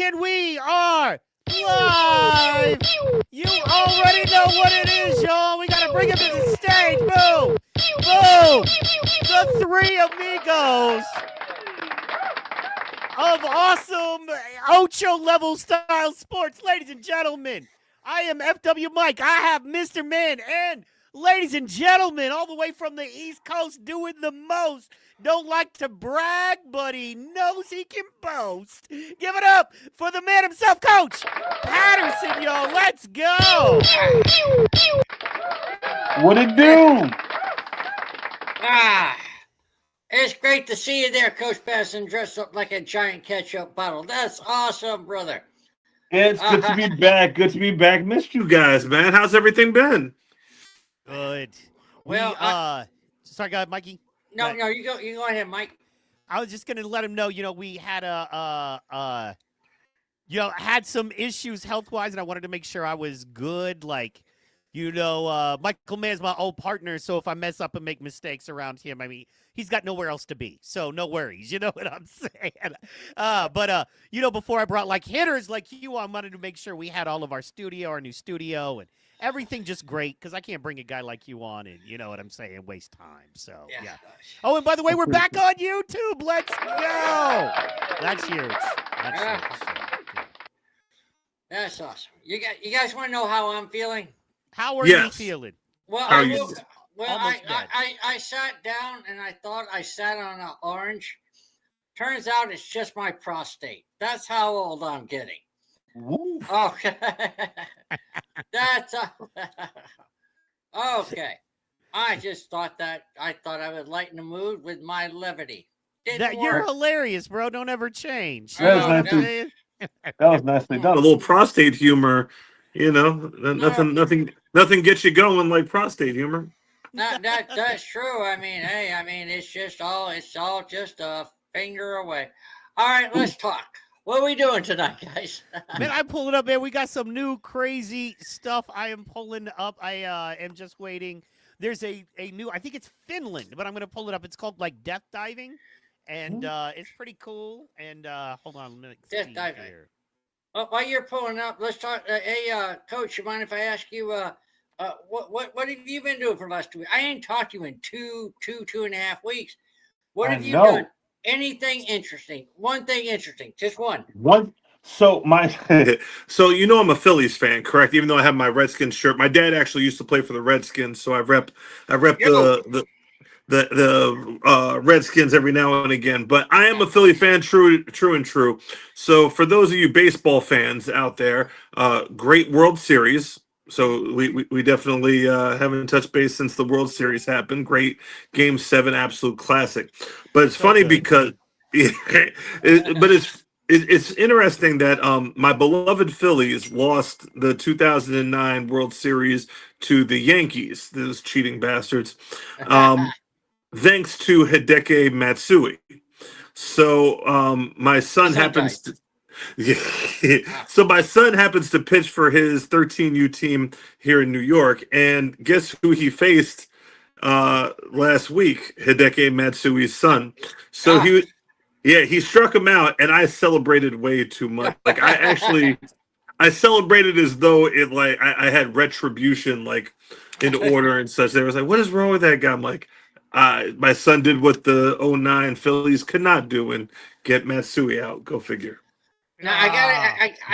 and we are live. You already know what it is, y'all. We gotta bring him to the stage. Boom, boom. The three amigos of awesome Ocho level style sports, ladies and gentlemen. I am FW Mike. I have Mr. Men and ladies and gentlemen, all the way from the East Coast, doing the most. Don't like to brag, but he knows he can boast. Give it up for the man himself, Coach Patterson, y'all. Let's go. What it do? It's great to see you there, Coach Patterson, dressed up like a giant ketchup bottle. That's awesome, brother. It's good to be back. Good to be back. Missed you guys, man. How's everything been? Good. Well, sorry, go ahead, Mikey. No, you go ahead, Mike. I was just gonna let him know, we had had some issues health-wise, and I wanted to make sure I was good. Like, Michael Mann's my old partner, so if I mess up and make mistakes around him, I mean, he's got nowhere else to be. So no worries. You know what I'm saying? But before I brought like hitters like you, I wanted to make sure we had all of our new studio, and everything just great, because I can't bring a guy like you on and, you know what I'm saying, waste time. So, yeah. Oh, and by the way, we're back on YouTube. Let's go. That's huge. That's awesome. You guys want to know how I'm feeling? How are you feeling? Well, I sat down and I thought I sat on an orange. Turns out it's just my prostate. That's how old I'm getting. Ooh. Okay. That's okay. I just thought I would lighten the mood with my levity. You're hilarious, bro. Don't ever change. That was nicely done. A little prostate humor, nothing gets you going like prostate humor. That's true. I mean, it's all just a finger away. All right, let's talk. What are we doing tonight, guys? Man, I pull it up, man. We got some new crazy stuff I am pulling up. I am just waiting. There's a new, I think it's Finland, but I'm going to pull it up. It's called like death diving, and it's pretty cool. And hold on, let me see death diving. Here. While you're pulling up, let's talk. Hey, Coach, you mind if I ask you, what have you been doing for the last 2 weeks? I ain't talked to you in two and a half weeks. What have you done? Anything interesting? One thing interesting, just one. So I'm a Phillies fan, correct? Even though I have my Redskins shirt, my dad actually used to play for the Redskins, so I rep the Redskins every now and again. But I am a Philly fan, true and true. So for those of you baseball fans out there, great World Series. So we definitely haven't touched base since the World Series happened. Great Game 7, absolute classic. But it's funny because, it's interesting that my beloved Phillies lost the 2009 World Series to the Yankees, those cheating bastards, thanks to Hideki Matsui. So my son happens to. So my son happens to pitch for his 13U team here in New York, and guess who he faced last week? Hideki Matsui's son. So he struck him out, and I celebrated way too much. Like I celebrated as though I had retribution like in order and such. They was like, "What is wrong with that guy?" I'm like, my son did what the 09 Phillies could not do and get Matsui out. Go figure. Now I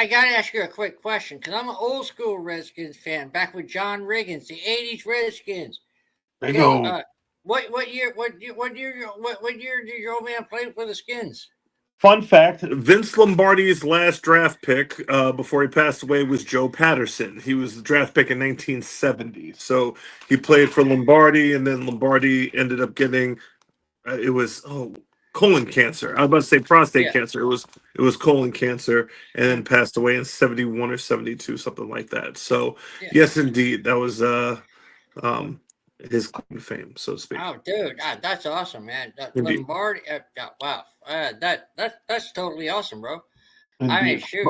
gotta ask you a quick question, because I'm an old school Redskins fan, back with John Riggins, the '80s Redskins. I know. What year did your old man play for the Skins? Fun fact: Vince Lombardi's last draft pick before he passed away was Joe Patterson. He was the draft pick in 1970. So he played for Lombardi, and then Lombardi ended up getting colon cancer. I was about to say prostate cancer. It was colon cancer, and then passed away in 71 or 72, something like that. So yes, indeed, that was his claim to fame, so to speak. Oh, dude, that's awesome, man. Lombardi, wow, that's totally awesome, bro. Indeed. I mean, shoot.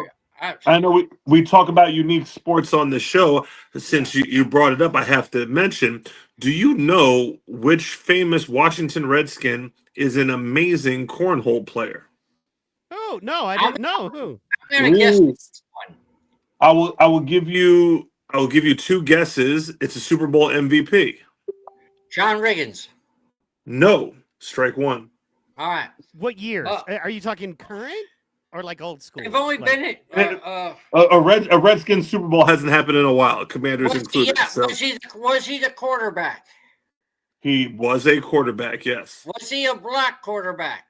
I know we talk about unique sports On the show, since you brought it up, I have to mention. Do you know which famous Washington Redskin is an amazing cornhole player? Oh no, I don't know who. I'm gonna guess Ooh. one. I will give you two guesses. It's a Super Bowl MVP. John Riggins. No, strike one. All right. What years? Uh, Are you talking current or like old school? They've only Like- been A Redskins Super Bowl hasn't happened in a while. Commanders included. So was he the quarterback? he was a quarterback. Yes. Was he a black quarterback?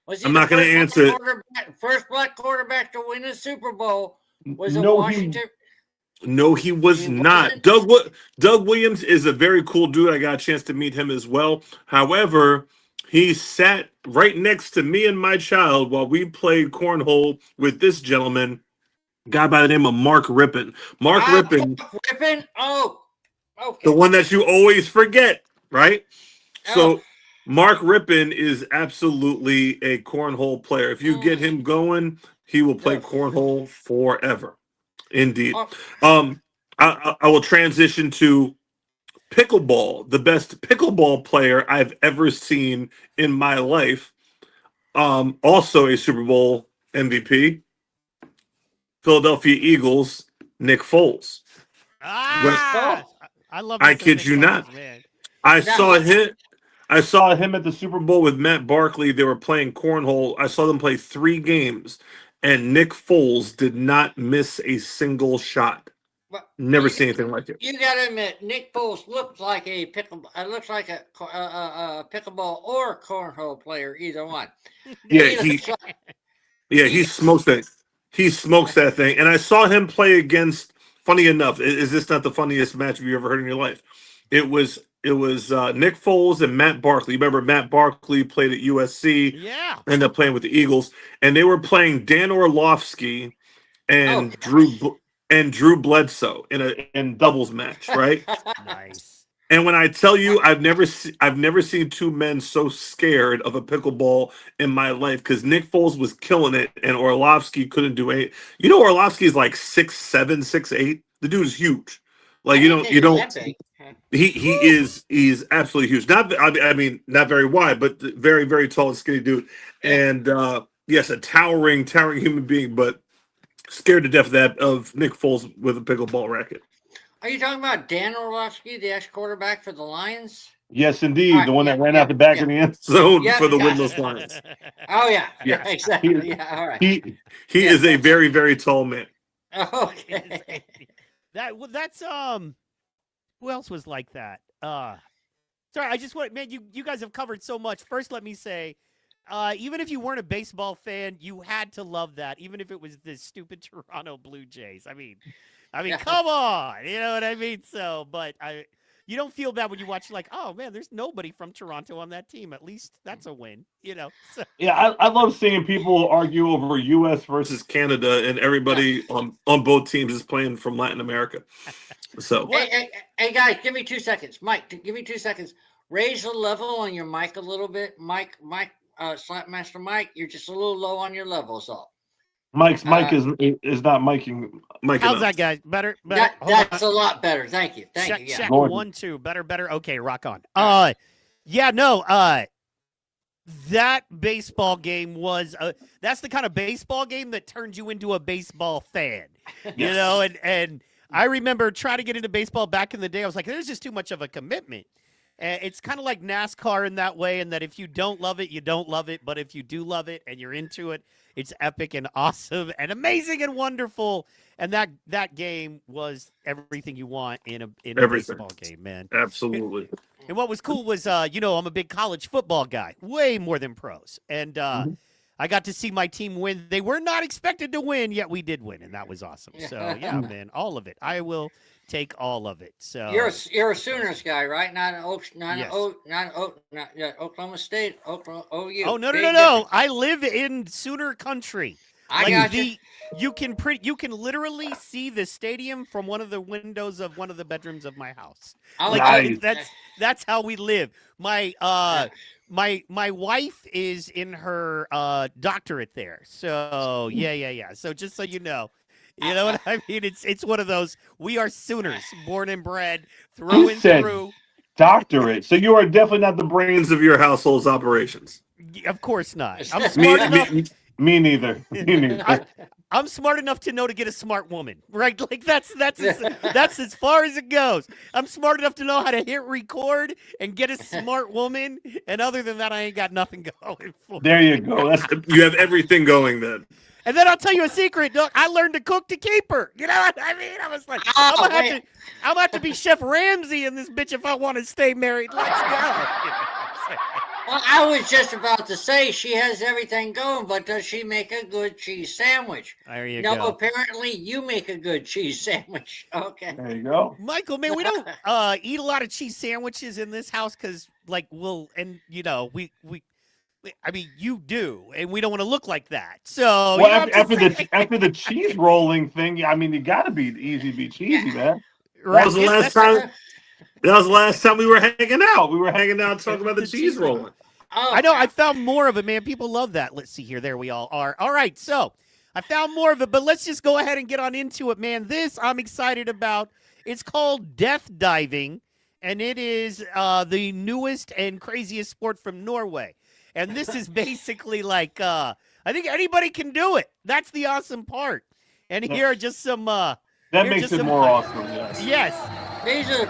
Was he I'm the not going to first answer black it. first black quarterback to win a Super Bowl was a No, Washington. No, he was He not. wasn't? Doug Williams is a very cool dude. I got a chance to meet him as well. However, he sat right next to me and my child while we played cornhole with this gentleman, guy by the name of Mark Rippon. Mark Rippon, Rippon? Oh, okay. the one that you always forget, right? So Oh. Mark Rippon is absolutely a cornhole player. If you get him going, he will play Yeah. cornhole forever. Indeed. Oh. I will transition to pickleball, the best pickleball player I've ever seen in my life. Also a Super Bowl MVP, Philadelphia Eagles, Nick Foles. I love. I me some kid Nick you Foles, not. man. I saw him at the Super Bowl with Matt Barkley. They were playing cornhole. I saw them play 3 games, and Nick Foles did not miss a single shot. But Never you- seen anything like it. You got to admit, Nick Foles looks like a pickleball. Looks like a pickleball or cornhole player, either one. Yeah, He looks like- he smokes that. He smokes that thing. And I saw him play against. Funny enough, is this not the funniest match you ever heard in your life? It was Nick Foles and Matt Barkley. You remember Matt Barkley played at USC, Yeah. ended up playing with the Eagles, and they were playing Dan Orlovsky and Drew Bledsoe in doubles match, right? Nice. And when I tell you, I've never seen two men so scared of a pickleball in my life, because Nick Foles was killing it and Orlovsky couldn't do it. You know, Orlovsky is like 6'7", 6'8". The dude is huge. Like you don't. He's absolutely huge. I mean not very wide, but very very tall and skinny dude. And yes, a towering human being, but scared to death of Nick Foles with a pickleball racket. Are you talking about Dan Orlovsky, the ex-quarterback for the Lions? Yes, indeed. All right, the one that ran yeah, out the back yeah. of the end zone Yeah, for the yeah. winless Lions. Oh yeah, Yeah. exactly. Yeah, all right. He Yeah. is a very, very tall man. Okay. That's who else was like that? Sorry, I just want, man, you guys have covered so much. First, let me say, even if you weren't a baseball fan, you had to love that, even if it was the stupid Toronto Blue Jays. I mean, Yeah. come on, you know what I mean? So, but you don't feel bad when you watch, like, oh man, there's nobody from Toronto on that team. At least that's a win, you know. So. Yeah, I love seeing people argue over U.S. versus Canada, and everybody on both teams is playing from Latin America. So Hey, guys, give me 2 seconds. Mike, give me 2 seconds. Raise the level on your mic a little bit. Mike, Slapmaster Mike, you're just a little low on your levels, all. Mike's mic is not miking. How's that, guys? Better. That's a lot better. Thank you. Thank you. Yeah. Check Gordon. 1, 2. Better. Okay, rock on. Yeah, no. That baseball game was that's the kind of baseball game that turns you into a baseball fan. You Yes. know, and I remember trying to get into baseball back in the day. I was like, there's just too much of a commitment. And it's kind of like NASCAR in that way, and that if you don't love it, you don't love it. But if you do love it and you're into it, it's epic and awesome and amazing and wonderful. And that game was everything you want in a baseball game, man. Absolutely. And what was cool was, I'm a big college football guy, way more than pros. And I got to see my team win. They were not expected to win, yet we did win, and that was awesome. So, yeah, man, all of it. I will take all of it. So You're a Sooners guy, right? Not an Yes. Oklahoma State, Oklahoma OU. Oh, no. Big difference. I live in Sooner country. I got you. You can literally see the stadium from one of the windows of one of the bedrooms of my house. Nice. That's how we live. My wife is in her doctorate there. So yeah. So just so you know what I mean. It's one of those. We are Sooners, born and bred, through and said through. Doctorate. So you are definitely not the brains of your household's operations. Of course not. I'm smart enough. Me neither. Me neither. I'm smart enough to know to get a smart woman, right? Like that's as far as it goes. I'm smart enough to know how to hit record and get a smart woman, and other than that, I ain't got nothing going for. There you go. You have everything going then. And then I'll tell you a secret, Doc. I learned to cook to keep her. You know what I mean? I was like, I'm gonna have to be Chef Ramsay in this bitch if I want to stay married. Let's go. You know what I'm saying? Well, I was just about to say she has everything going, but does she make a good cheese sandwich? There you No, go. apparently you make a good cheese sandwich. Okay. There you go. Michael, man, we don't eat a lot of cheese sandwiches in this house because, like, I mean, you do, and we don't want to look like that. So, Well, after the cheese rolling thing, I mean, you got to be easy to be cheesy, man. right? That was the last time. That was the last time we were hanging out. We were hanging out talking about the cheese rolling. Oh, I know. I found more of it, man. People love that. Let's see here. There we all are. All right. So I found more of it, but let's just go ahead and get on into it, man. This I'm excited about. It's called death diving, and it is the newest and craziest sport from Norway. And this is basically like, I think anybody can do it. That's the awesome part. And here are just some. That makes it more awesome. Yes. Yes. These are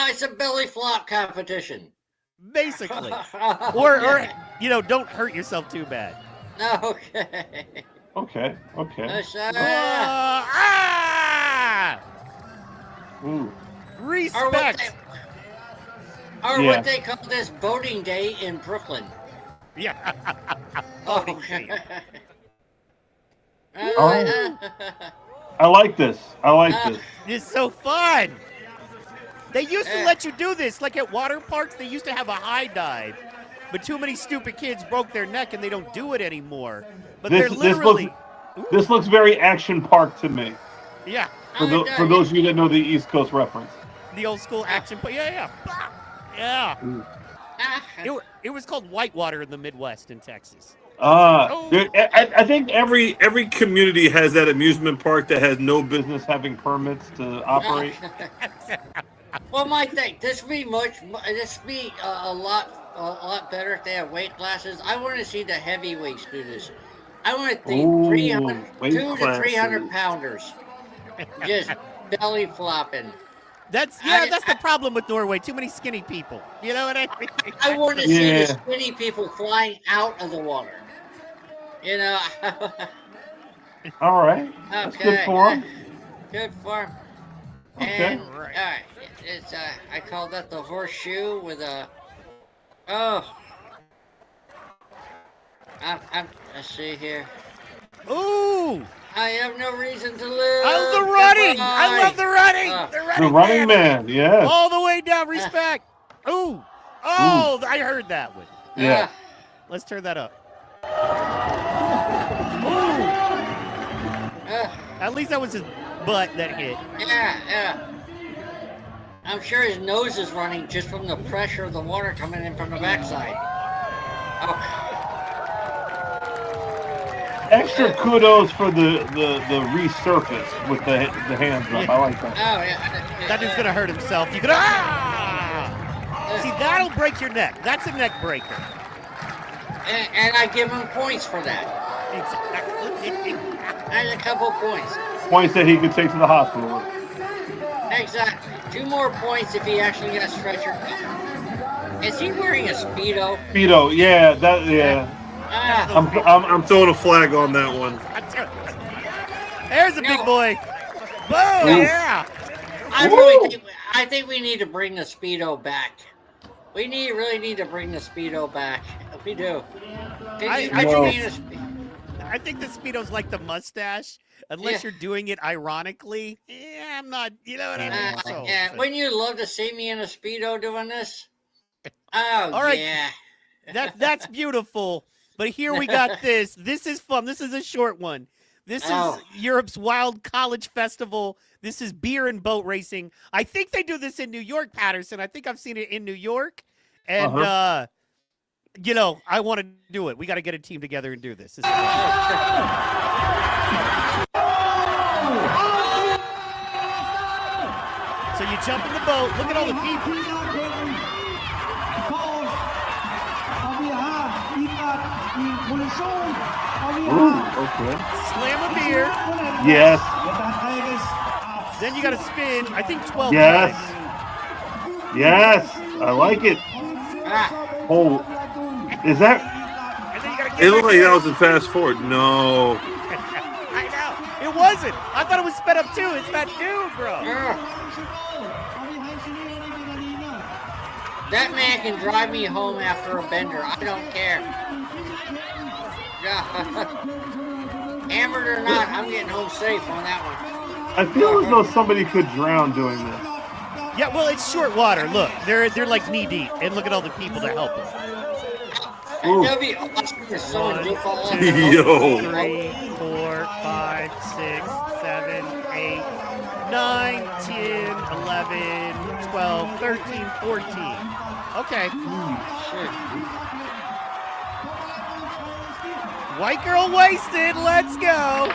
it's a belly flop competition. Basically. Or don't hurt yourself too bad. Okay. Okay. Ooh. Respect. What they call this voting day in Brooklyn. Yeah. Okay. I like this. It's so fun. They used to let you do this, like at water parks. They used to have a high dive, but too many stupid kids broke their neck, and they don't do it anymore. But they're literally. This looks very Action Park to me. Yeah. For those of you that know the East Coast reference. The old school action park. Yeah. It was called Whitewater in the Midwest in Texas. I think every community has that amusement park that has no business having permits to operate. Well, my thing, this be a lot better if they have weight classes. I want to see the heavyweights do this. I want to see 200 to 300 pounders just belly flopping. That's the problem with Norway. Too many skinny people. You know what I mean? I want to see the skinny people flying out of the water. You know. All right. That's good for them. Good for them. Okay. And, all right. It's I call that the horseshoe with a. Oh. Let's see here. Ooh. I have no reason to lose. I love the running. I love the running. The running man. Yeah. All the way down. Respect. Ooh. Oh, I heard that one. Yeah. Let's turn that up. At least that was his butt that hit. Yeah. I'm sure his nose is running just from the pressure of the water coming in from the backside. Oh. Extra kudos for the resurface with the hands up. I like that. Oh, yeah. That dude's gonna hurt himself. You could See, that'll break your neck. That's a neck breaker. And I give him points for that. Exactly. And a couple points. Points that he could take to the hospital with. Exactly. 2 more points if he actually got stretchered. Is he wearing a Speedo? Speedo, yeah. I'm throwing a flag on that one. There's a big boy. Whoa, yeah. I think we need to bring the Speedo back. We really need to bring the Speedo back. We do. I think the Speedo's like the mustache. Unless you're doing it ironically. Yeah, I'm not, you know what I mean? Wouldn't you love to see me in a Speedo doing this? All right. Yeah. That's beautiful. But here we got this. This is fun. This is a short one. This is Europe's Wild College Festival. This is beer and boat racing. I think they do this in New York, Patterson. I think I've seen it in New York. And, I want to do it. We got to get a team together and do this. This is So you jump in the boat. Look at all the people. Ooh, okay. Slam a beer. Yes. Then you got to spin, I think 12 Yes. times. Yes. I like it. Ah, Oh, is that? And then you got to get It looked back like in. that was in fast forward. No. I know. It wasn't. I thought it was sped up too. It's that dude, bro. that man can drive me home after a bender. I don't care. Hammered or not, I'm getting home safe on that one. I feel as though somebody could drown doing this. Yeah, well, it's short water. Look, they're like knee deep, and look at all the people that help them. Ooh. That'd be awesome if someone 1, did fall off. 2, Yo. 3, 4, 5, 6, 7, 8, 9, 10, 11, 12, 13, 14. Okay. Shit. White girl wasted. Let's go.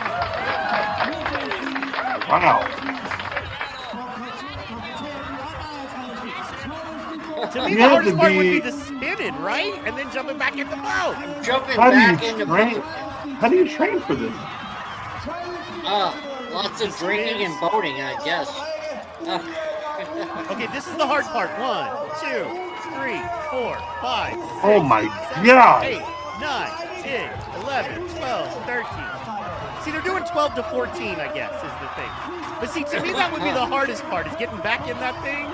Wow. To me, You the have hardest to part would be be- the spinning, right? And then jumping back in the boat. Jumping How back do in you the train? boat. How do you train for this? Lots of drinking and boating, I guess. Okay, this is the hard part. 1, 2, 3, 4, 5, 6, Oh my 7, God. 8, 9, 10, 11, 12, 13. See, they're doing 12 to 14, I guess, is the thing. But see, to me, that would be the hardest part, is getting back in that thing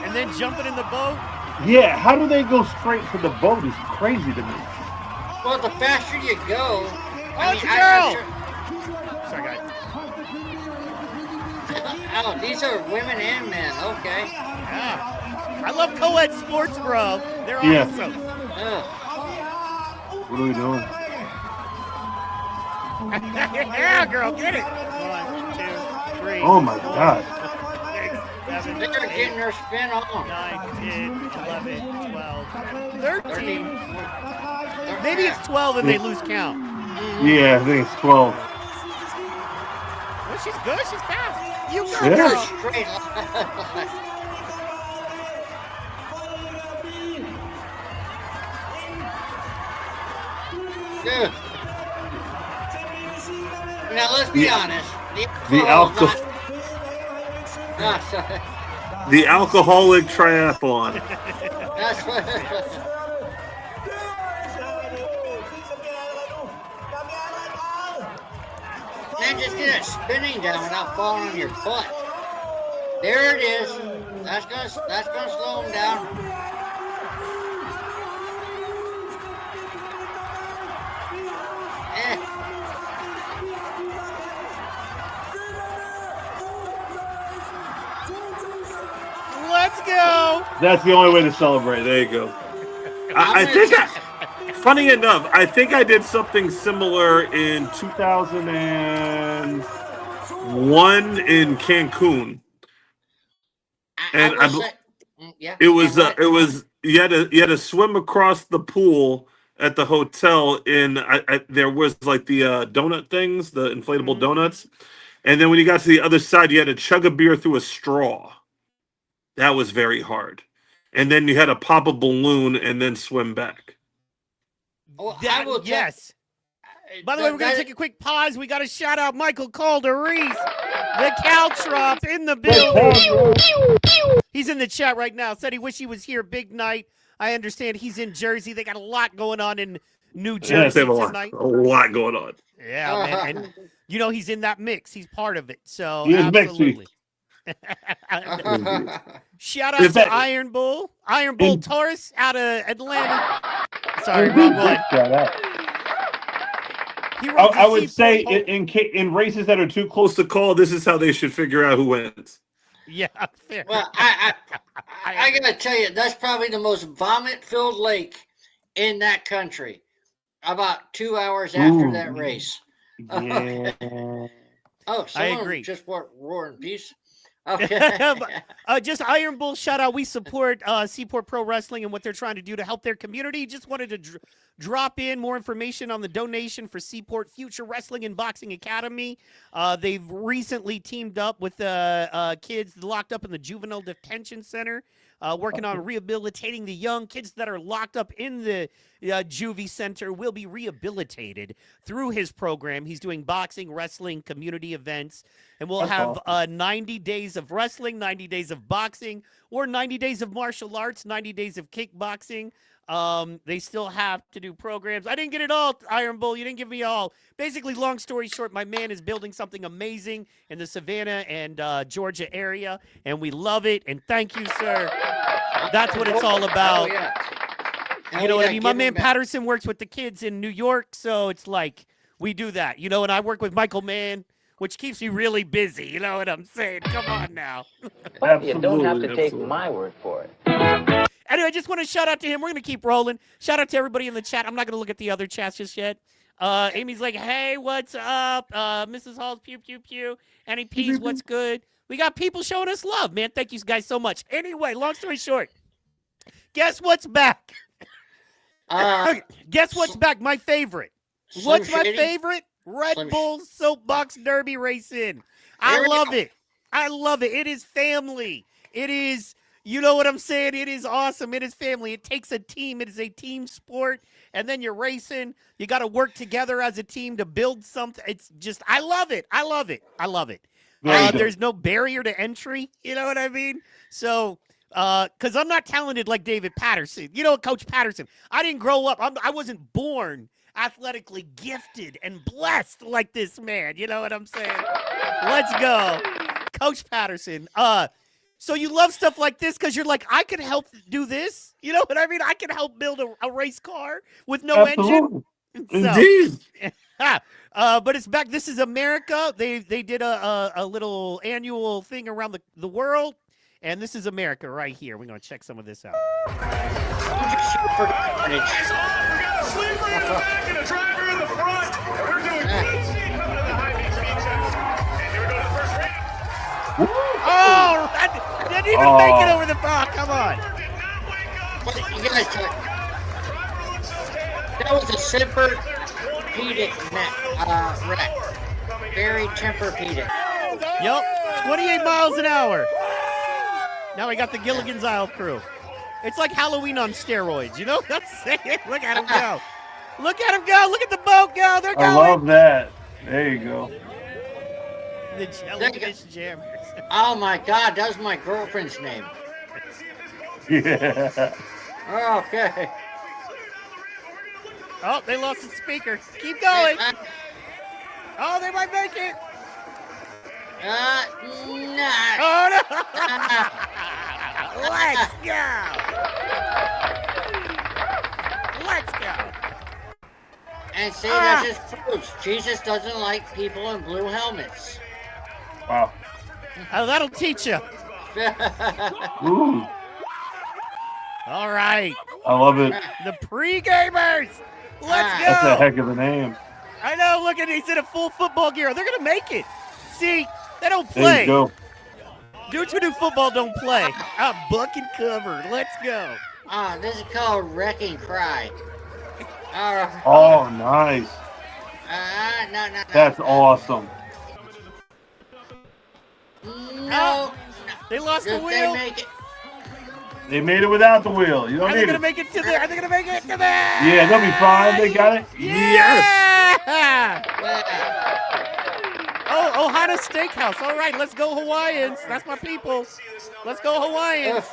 and then jumping in the boat. Yeah, how do they go straight to the boat is crazy to me. Well, the faster you go, Oh, it's a I'm girl! sure- Sorry, guys. Oh, these are women and men. Okay. Yeah. I love co-ed sports, bro. They're Yeah. awesome. Ugh. What are we doing? Yeah, girl, get it. 1, 2, 3. Oh my 4, God. 6, 7, They're 8, getting their spin on. 9, 10, 11, 12, 13. 13. Maybe it's 12 and they lose count. Yeah, I think it's 12. Well, she's good. She's fast. You go, Yeah. They're girl. straight. Dude. Now let's be Yeah. honest. The alcohol, Sorry. The alcoholic triathlon. That's what. Man, just get it spinning down without falling on your butt. There it is. That's gonna slow him down. Eh. Let's go. that's the only way to celebrate. There you go. I think, funny enough, I think I did something similar in 2001 in Cancun. And I will say, yeah. It was yeah, it was you had to swim across the pool at the hotel in there was like the donut things, the inflatable donuts, and then when you got to the other side, you had to chug a beer through a straw. That was very hard, and then you had to pop a balloon and then swim back. Well, I That, will tell- yes. By the way, we're going to take a quick pause. We got to shout out Michael Calderise, the Caltrop in the building. He's in the chat right now. Said he wish he was here. Big night. I understand he's in Jersey. They got a lot going on in New Yes, Jersey they have tonight. a lot going on. Yeah, man. And you know he's in that mix. He's part of it. So He is mixed, absolutely. Shout out Is to that- Iron Bull In- Taurus out of Atlanta. Sorry, wrong one. He runs the I would say Seaport in races that are too close Close to call. This is how they should figure out who wins. Yeah, fair. Well, I gotta tell you, that's probably the most vomit-filled lake in that country. About 2 hours after Ooh. that race. Yeah. Oh, someone agree. just went Roar and Peace. Okay. Just Iron Bull shout out. We support Seaport Pro Wrestling and what they're trying to do to help their community. Just wanted to drop in more information on the donation for Seaport Future Wrestling and Boxing Academy. They've recently teamed up with kids locked up in the Juvenile Detention Center. working on rehabilitating the young kids that are locked up in the juvie center will be rehabilitated through his program. He's doing boxing, wrestling, community events, and we'll have 90 days of wrestling, 90 days of boxing, or 90 days of martial arts, 90 days of kickboxing. They still have to do programs. I didn't get it all, Iron Bull. You didn't give me all. Basically, long story short, my man is building something amazing in the Savannah and Georgia area, and we love it. And thank you, sir. That's what it's all about. Oh, yeah. You know what I mean? My man Patterson works with the kids in New York, so it's like we do that. You know, and I work with Michael Mann, which keeps me really busy. You know what I'm saying? Come on now. You don't have to take my word for it. Anyway, I just want to shout out to him. We're going to keep rolling. Shout out to everybody in the chat. I'm not going to look at the other chats just yet. Amy's like, hey, what's up? Mrs. Hall's pew, pew, pew. Annie P's, what's good? We got people showing us love, man. Thank you guys so much. Anyway, long story short, guess what's back? Guess what's back? My favorite. What's my favorite? Red Bull Soapbox Derby Racing. I love it. I love it. It is family. It is, you know what I'm saying? It is awesome. It is family. It takes a team. It is a team sport. And then you're racing. You got to work together as a team to build something. It's just, I love it. I love it. I love it. There's no barrier to entry. You know what I mean? So, because I'm not talented like David Patterson. You know, Coach Patterson. I didn't grow up. I wasn't born athletically gifted and blessed like this man. You know what I'm saying? Let's go. Coach Patterson. So you love stuff like this because you're like, I can help do this. You know what I mean? I can help build a race car with no engine. Indeed. But it's back. This is America. They did a little annual thing around the world. And this is America right here. We're going to check some of this out. We got a sleeper in the back and a driver in the front. And we're doing good speed coming to the high beach beach. And here we go to the first race. Oh, that didn't even make it over the bar. Come on. You guys, that was a Tempur-Pedic wreck. Very Tempur-Pedic. Yep, 28 miles an hour. Now we got the Gilligan's Isle crew. It's like Halloween on steroids, you know what I'm saying? Look at him go. Look at him go. Look at the boat go. They're going. I love that. There you go. The Jellyfish Jammers. Oh my God, that's my girlfriend's name. Yeah. Okay. Oh, they lost the speaker. Keep going. Oh, they might make it. No. Oh, no. Let's go. Let's go. And see, that just proves Jesus doesn't like people in blue helmets. Wow. Oh, that'll teach you. Ooh. All right. I love it. The pre-gamers. Let's go. That's a heck of a name. I know. Look at he's in a full football gear. They're going to make it. See, they don't There play. you go. Dudes who do football don't play. Buck and covered. Let's go. This is called Wreck and Cry. Oh, nice. No. That's awesome. No. They lost the Did wheel. they make it? They made it without the wheel. You don't Are they need going to it. make it to the? Are they going to make it to the? Yeah, they'll be fine. They got it. Yes. Yeah. Oh, Ohana Steakhouse. All right, let's go Hawaiians. That's my people. Let's go Hawaiians.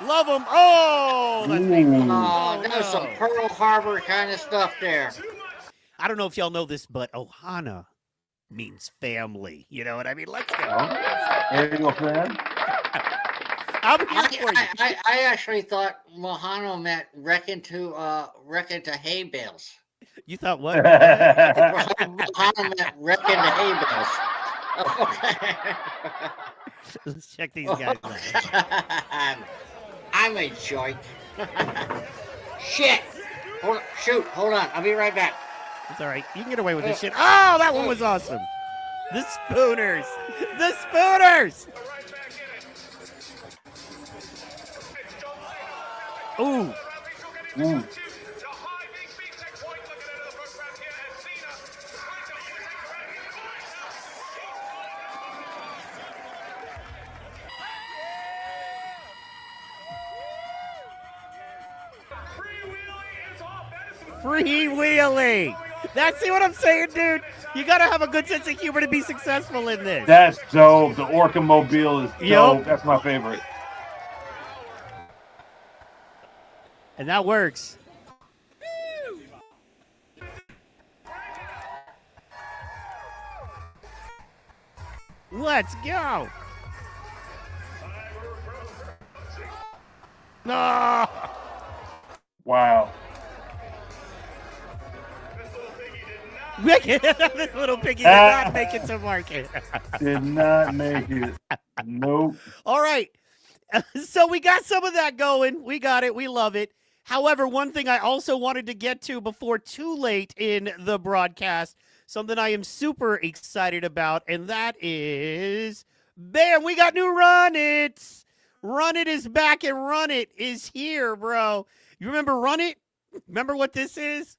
Love them. Oh, that's Oh, that was some Pearl Harbor kind of stuff there. I don't know if y'all know this, but Ohana means family. You know what I mean? Let's go. There you go, friend. I'm here for you. I actually thought Mohano meant wrecking to hay bales. You thought what? Mohano meant wrecking to hay bales. Okay. Let's check these guys out. I'm a joke. Shit. Hold on. I'll be right back. It's all right. You can get away with this shit. Oh, that one was awesome. The Spooners. The Spooners. Ooh. Ooh. Freewheeling. That's see what I'm saying, dude. You gotta have a good sense of humor to be successful in this. That's dope. The Orca Mobile is dope. Yup. That's my favorite. And that works. Let's go. No. Wow. This little piggy did not make it to market. Did not make it. Nope. All right. So we got some of that going. We got it. We love it. However, one thing I also wanted to get to before too late in the broadcast, something I am super excited about, and that is, bam, we got new Run It. Run It is back, and Run It is here, bro. You remember Run It? Remember what this is?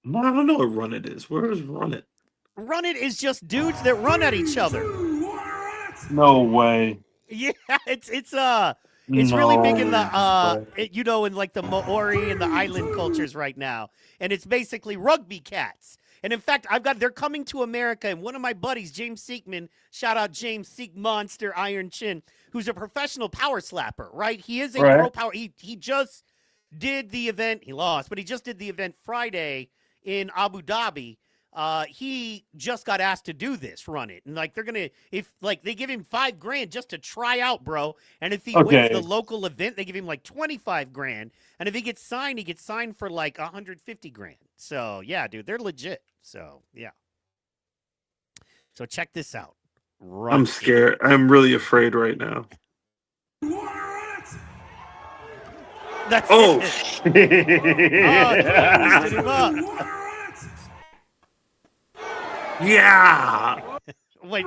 No, I don't know what Run It is. Where is Run It? Run It is just dudes that run at each other. No way. Yeah, it's really big in No. in like the Maori and the island cultures right now. And it's basically rugby cats. And in fact, they're coming to America, and one of my buddies, James Seekman, shout out James Seek Monster Iron Chin, who's a professional power slapper, right? He is a pro power. He just did the event. He lost, but he just did the event Friday in Abu Dhabi. He just got asked to do this, Run It. And like they give him $5,000 just to try out, bro. And if he wins the local event, they give him like $25,000. And if he gets signed for like $150,000. So yeah, dude, they're legit. So yeah. So check this out. I'm scared. I'm really afraid right now. That's oh, boosted him up. Yeah. Wait.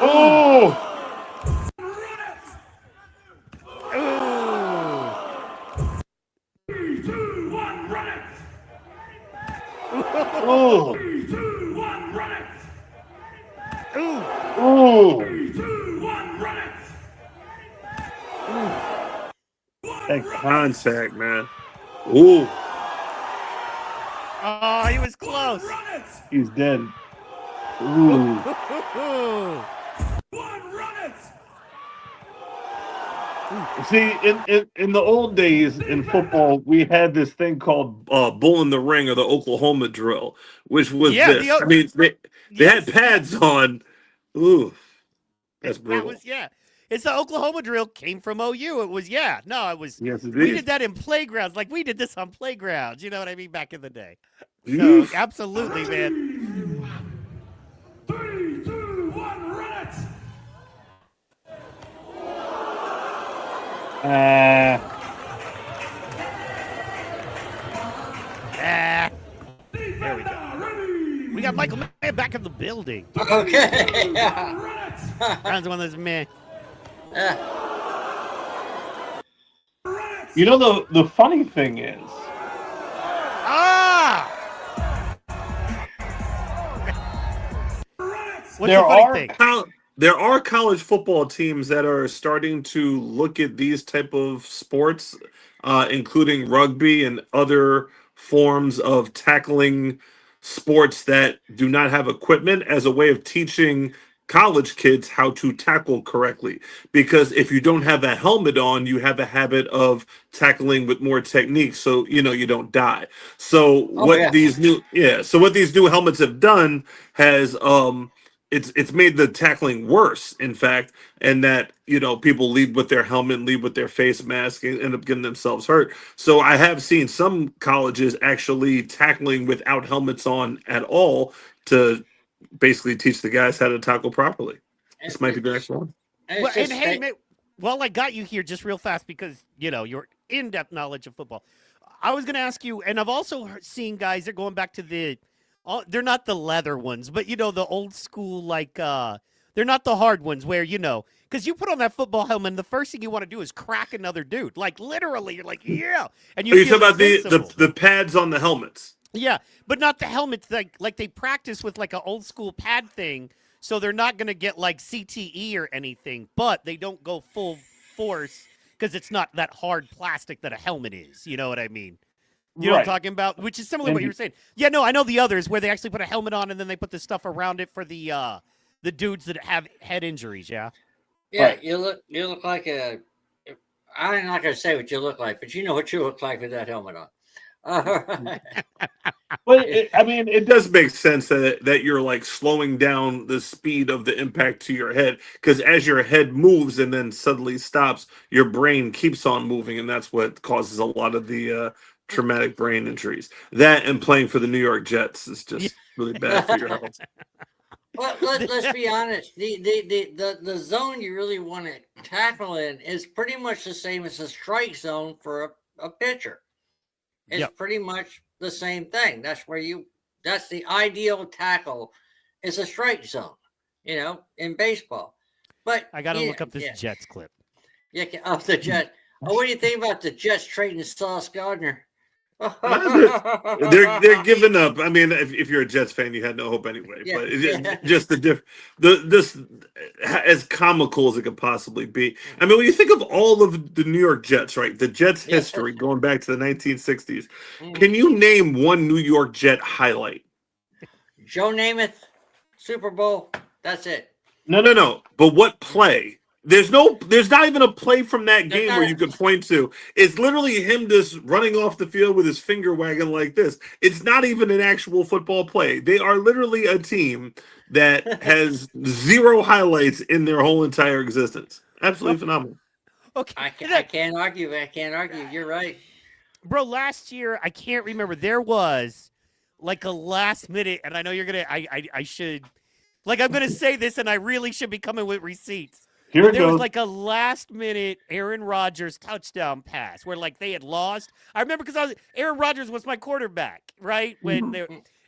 Oh. Ooh. 3, 2, 1, run it! Oh. 3, 2, 1, run it! Ooh. Oh. 3, 2, 1, run it! That contact, man. Ooh. Oh, he was close. He's dead. Ooh. See, in the old days in football, we had this thing called Bull in the Ring or the Oklahoma drill, which was Yeah, this. I mean, they had pads on. Ooh. That's brutal. It's the Oklahoma drill, came from OU. It was, Yes, we it did is. that in playgrounds. Like, we did this on playgrounds. You know what I mean? Back in the day. So, absolutely, man. 3, 2, 1, run it! There we go. We got Michael Mann back in the building. Okay. That's one of those man. You know, the funny thing is, What's the funny thing? There are college football teams that are starting to look at these type of sports, including rugby and other forms of tackling sports that do not have equipment, as a way of teaching college kids how to tackle correctly. Because if you don't have a helmet on, you have a habit of tackling with more technique, so you don't die. So what these new helmets have done has it's made the tackling worse, in fact, and that people lead with their helmet, lead with their face mask, and end up getting themselves hurt. So I have seen some colleges actually tackling without helmets on at all to basically teach the guys how to tackle properly. This might be the next one. Well, and hey, man, I got you here just real fast because your in-depth knowledge of football. I was going to ask you, and I've also seen guys that are going back to they're not the leather ones, but the old school, like they're not the hard ones where because you put on that football helmet and the first thing you want to do is crack another dude, like literally. You're like, yeah, and you talking about the pads on the helmets? Yeah, but not the helmets. Like they practice with like an old school pad thing, so they're not going to get like CTE or anything, but they don't go full force because it's not that hard plastic that a helmet is. You know what I mean? You know what I'm talking about? Which is similar to what you were saying. Yeah, no, I know the others where they actually put a helmet on and then they put the stuff around it for the dudes that have head injuries. Yeah. Yeah, Right. you look like a. I'm not gonna say what you look like, but you know what you look like with that helmet on. But it does make sense that you're like slowing down the speed of the impact to your head, because as your head moves and then suddenly stops, your brain keeps on moving, and that's what causes a lot of the traumatic brain injuries. That and playing for the New York Jets is just really bad for your health. Well, let's be honest. The zone you really want to tackle in is pretty much the same as the strike zone for a pitcher. It's pretty much the same thing. That's the ideal tackle is a strike zone, in baseball. But I got to look up this Jets clip. Yeah, the Jets. Oh, what do you think about the Jets trading Sauce Gardner? They're giving up. I mean, if you're a Jets fan, you had no hope anyway. Yeah. But it's just this as comical as it could possibly be. I mean, when you think of all of the New York Jets, right? The Jets' history going back to the 1960s. Can you name one New York Jet highlight? Joe Namath, Super Bowl. That's it. No. But what play? There's not even a play from that game where you could point to. It's literally him just running off the field with his finger wagging like this. It's not even an actual football play. They are literally a team that has zero highlights in their whole entire existence. Absolutely phenomenal. Okay. I can't argue. You're right. Bro, last year, I can't remember. There was like a last minute, and I know you're going to, I should, like, I'm going to say this, and I really should be coming with receipts. There was like a last-minute Aaron Rodgers touchdown pass where, like, they had lost. I remember because Aaron Rodgers was my quarterback, right?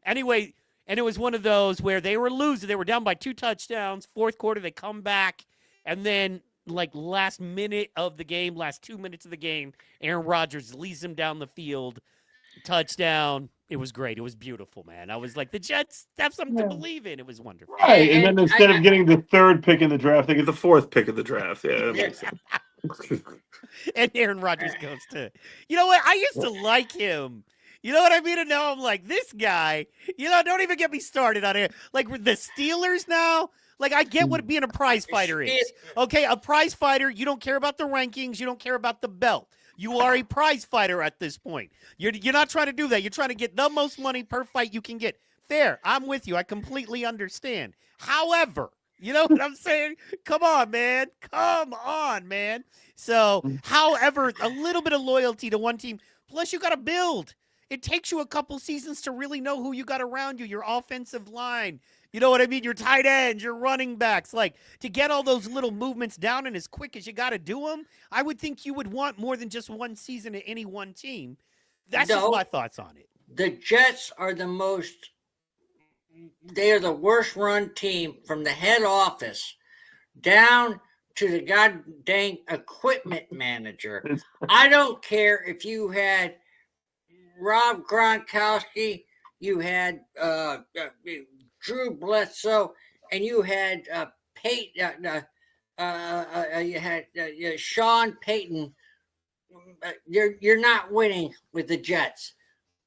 Anyway, and it was one of those where they were losing. They were down by 2 touchdowns. Fourth quarter, they come back, and then, like, last minute of the game, last 2 minutes of the game, Aaron Rodgers leads them down the field, touchdown. It was great. It was beautiful, man. I was like, the Jets have something to believe in. It was wonderful. Right, and then instead of getting the 3rd pick in the draft, they get The 4th pick of the draft. Yeah, that makes sense. And Aaron Rodgers goes to, you know what? I used to like him. You know what I mean? And now I'm like, this guy, don't even get me started on it. Like with the Steelers now, like I get what being a prize fighter is. Okay, a prize fighter, you don't care about the rankings. You don't care about the belt. You are a prize fighter at this point. You're not trying to do that. You're trying to get the most money per fight you can get. Fair. I'm with you. I completely understand. However, you know what I'm saying? Come on, man. So, however, a little bit of loyalty to one team. Plus, you got to build. It takes you a couple seasons to really know who you got around you, your offensive line. You know what I mean? Your tight ends, your running backs. Like, to get all those little movements down and as quick as you got to do them, I would think you would want more than just one season at any one team. That's just my thoughts on it. The Jets are they are the worst run team from the head office down to the goddamn equipment manager. I don't care if you had Rob Gronkowski, you had Drew Bledsoe, and you had you had Sean Payton. You're not winning with the Jets.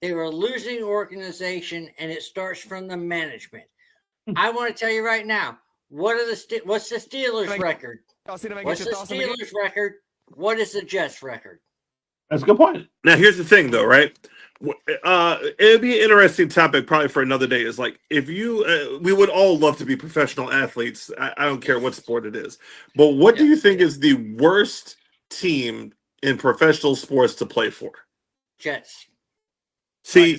They were a losing organization, and it starts from the management. I want to tell you right now, what's the Steelers' record? What's the Steelers' record? What is the Jets' record? That's a good point. Now, here's the thing, though, right? It'd be an interesting topic probably for another day. Is like if you, we would all love to be professional athletes. I don't care what sport it is. But what do you think is the worst team in professional sports to play for? Jets. See,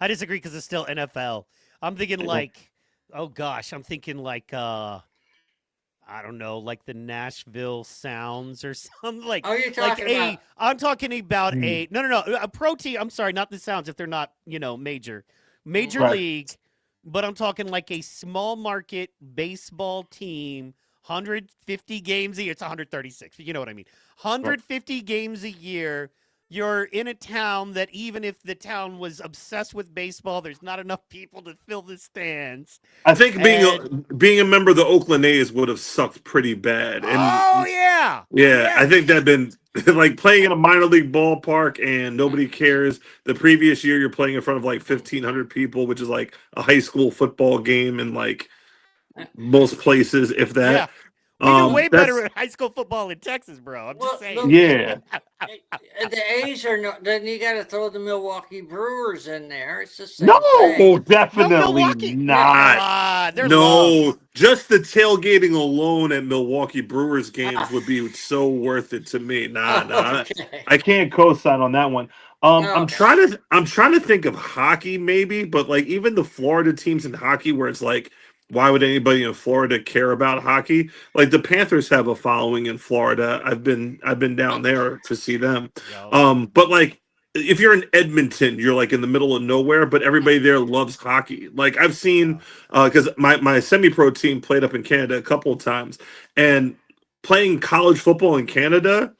I disagree because it's still NFL. I'm thinking I'm thinking like I don't know, like the Nashville Sounds or something like. Oh, you're talking about? I'm talking about a pro team. I'm sorry, not the Sounds if they're not major league, but I'm talking like a small market baseball team, 150 games a year. It's 136. You know what I mean? 150 games a year. you're in a town that even if the town was obsessed with baseball, there's not enough people to fill the stands. I think And being a member of the Oakland A's would have sucked pretty bad. And oh yeah, yeah, yeah, I think that'd been like playing in a minor league ballpark and nobody cares. The previous year you're playing in front of like 1,500 people, which is like a high school football game in like most places, if yeah. that. We do way That's better at high school football in Texas, bro. I'm just saying. Yeah. The A's are no. Then you got to throw the Milwaukee Brewers in there. It's the same No, thing. definitely Milwaukee. not. They're no, loved. just the tailgating alone at Milwaukee Brewers games would be so worth it to me. Nah. Okay. I can't co-sign on that one. No. I'm trying to think of hockey maybe, but like even the Florida teams in hockey where it's like, why would anybody in Florida care about hockey? Like the Panthers have a following in Florida. I've been down there to see them. Yo. But like if you're in Edmonton, you're like in the middle of nowhere, but everybody there loves hockey. Like I've seen because my semi-pro team played up in Canada a couple of times, and playing college football in Canada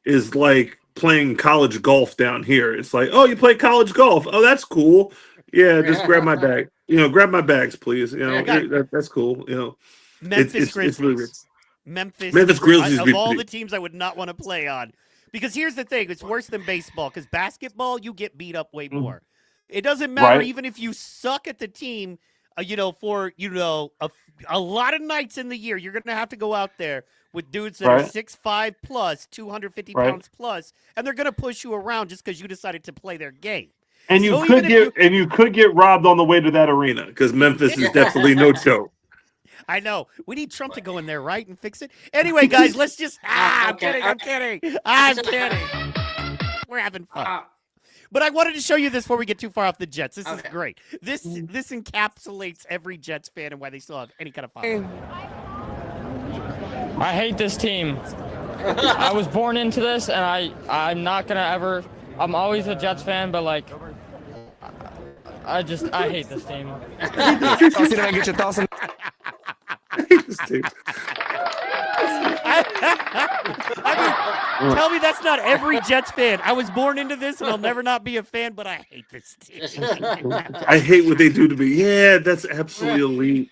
is like playing college golf down here. It's like, oh, you play college golf. Oh, that's cool. Yeah, just grab my bag. Grab my bags, please. That's cool. Memphis It's Grizzlies. really weird. Memphis Grizzlies of be all pretty- the teams I would not want to play on. Because here's the thing, it's worse than baseball, because basketball, you get beat up way more. It doesn't matter, Right. even if you suck at the team, for, a lot of nights in the year, you're going to have to go out there with dudes that are Right. 6'5 plus, 250 Right. pounds plus, and they're going to push you around just because you decided to play their game. And you So could even if you could get robbed on the way to that arena. Because Memphis is definitely no joke. I know. We need Trump to go in there, right, and fix it? Anyway, guys, let's just... I'm Okay, kidding. I'm kidding. We're having fun. But I wanted to show you this before we get too far off the Jets. This is great. This encapsulates every Jets fan and why they still have any kind of following. I hate this team. I was born into this, and I'm not gonna ever. I'm always a Jets fan, but like, I hate this team. I mean, tell me that's not every Jets fan. I was born into this, and I'll never not be a fan, but I hate this team. I hate what they do to me. Yeah, that's absolutely elite.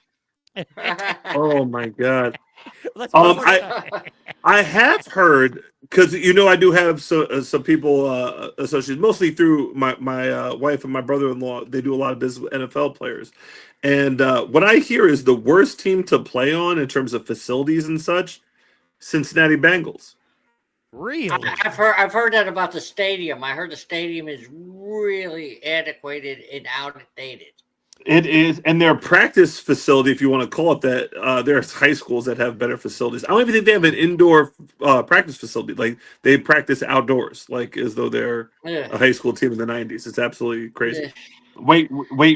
Oh my god. Let's one more time. I have heard because I do have some people associated mostly through my wife and my brother-in-law. They do a lot of business with NFL players, and what I hear is the worst team to play on in terms of facilities and such, Cincinnati Bengals. Really? I've heard that about the stadium. I heard the stadium is really antiquated and outdated. It is, and Their practice facility, if you want to call it that, there's high schools that have better facilities. I don't even think they have an indoor practice facility. Like they practice outdoors, like as though they're a high school team in the '90s. It's absolutely crazy. weight